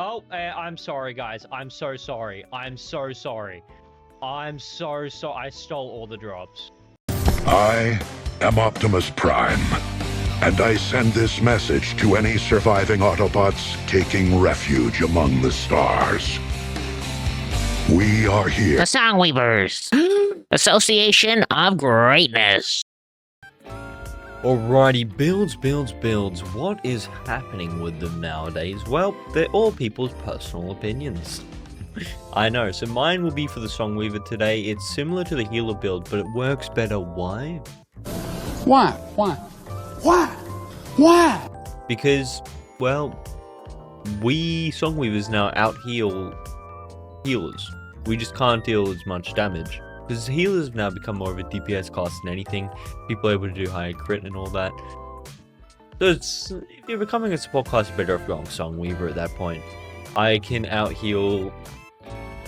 Oh, I'm sorry, guys. I'm so sorry. I'm so sorry. I'm so sorry. I stole all the drops. I am Optimus Prime, and I send this message to any surviving Autobots taking refuge among the stars. We are here. The Songweavers! Association of Greatness! Alrighty, builds. What is happening with them nowadays? Well, they're all people's personal opinions. I know, so mine will be for the Songweaver today. It's similar to the healer build, but it works better. Why? Why? Because, well, we Songweavers now out-heal healers. We just can't deal as much damage. Because healers have now become more of a DPS class than anything. People are able to do higher crit and all that. So it's, if you're becoming a support class, you're better off going Songweaver at that point. I can out-heal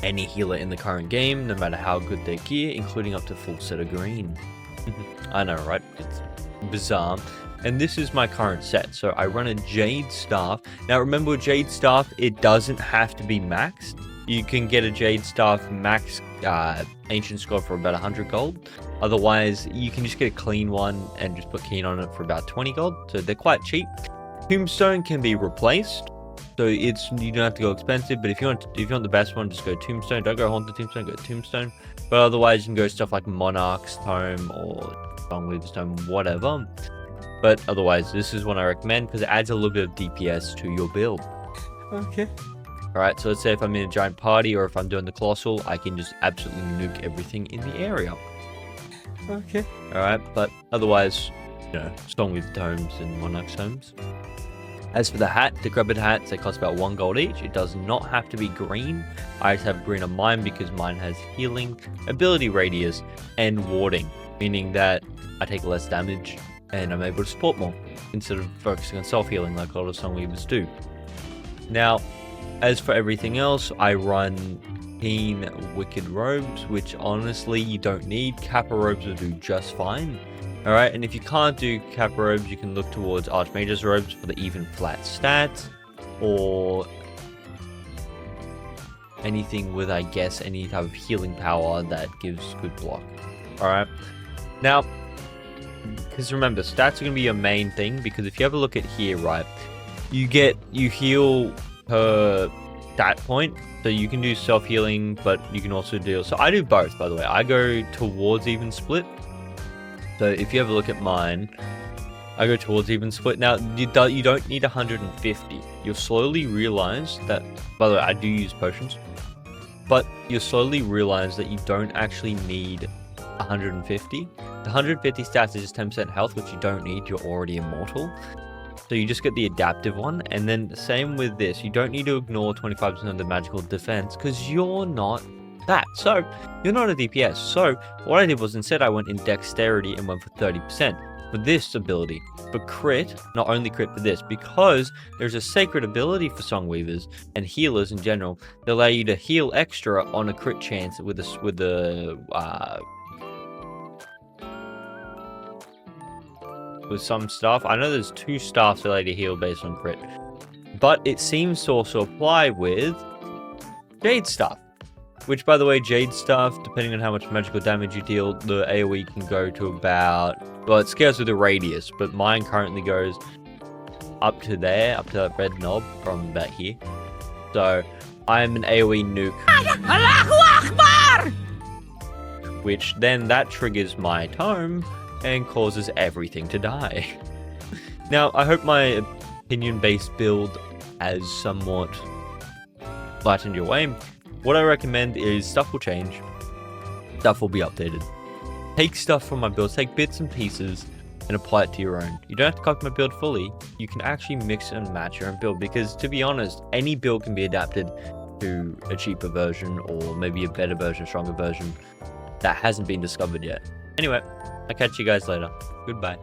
any healer in the current game, no matter how good their gear, including up to full set of green. I know, right? It's bizarre. And this is my current set. So I run a Jade Staff. Now remember, with Jade Staff, it doesn't have to be maxed. You can get a Jade Staff max Ancient Score for about 100 gold. Otherwise, you can just get a clean one and just put Keen on it for about 20 gold. So they're quite cheap. Tombstone can be replaced. So you don't have to go expensive, but if you want the best one, just go Tombstone. Don't go Haunted Tombstone, go Tombstone. But otherwise, you can go stuff like Monarch's Tome or Songweaver's Tome, whatever. But otherwise, this is what I recommend because it adds a little bit of DPS to your build. Okay. Alright, so let's say if I'm in a giant party or if I'm doing the Colossal, I can just absolutely nuke everything in the area. Okay. Alright, but otherwise, you know, Songweaver Tomes and Monarch's Tomes. As for the hat, decrepit hats, they cost about 1 gold each. It does not have to be green. I just have green on mine because mine has healing, ability radius, and warding. Meaning that I take less damage and I'm able to support more instead of focusing on self-healing like a lot of Songweavers do. Now, as for everything else, I run Keen Wicked Robes, which honestly you don't need. Kappa Robes will do just fine. Alright, and if you can't do Kappa Robes, you can look towards Archmage's Robes for the even flat stats, or anything with, I guess, any type of healing power that gives good block. Alright, now, because remember, stats are going to be your main thing, because if you have a look at here, right, you heal per stat point, so you can do self-healing, but you can also do, so I do both, by the way. I go towards even split. So if you have a look at mine, I go towards even split. Now, you don't need 150. You'll slowly realize that, by the way, I do use potions, but you'll slowly realize that you don't actually need 150. The 150 stats is just 10% health, which you don't need. You're already immortal. So you just get the adaptive one. And then the same with this. You don't need to ignore 25% of the magical defense because you're not that. So you're not a DPS. So what I did was instead I went in dexterity and went for 30% for this ability. For crit, not only crit for this, because there's a sacred ability for Songweavers and healers in general that allow you to heal extra on a crit chance with some stuff. I know there's 2 staffs that allow you to heal based on crit, but it seems to also apply with Jade Staff. Which, by the way, Jade Staff, depending on how much magical damage you deal, the AoE can go to about, well, it scales with the radius, but mine currently goes up to there, up to that red knob from about here. So, I'm an AoE nuke. Allahu Akbar! Which then that triggers my tome and causes everything to die. Now, I hope my opinion-based build has somewhat lightened your way. What I recommend is stuff will change, stuff will be updated. Take stuff from my builds, take bits and pieces and apply it to your own. You don't have to copy my build fully, you can actually mix and match your own build because, to be honest, any build can be adapted to a cheaper version or maybe a better version, stronger version that hasn't been discovered yet. Anyway, I'll catch you guys later. Goodbye.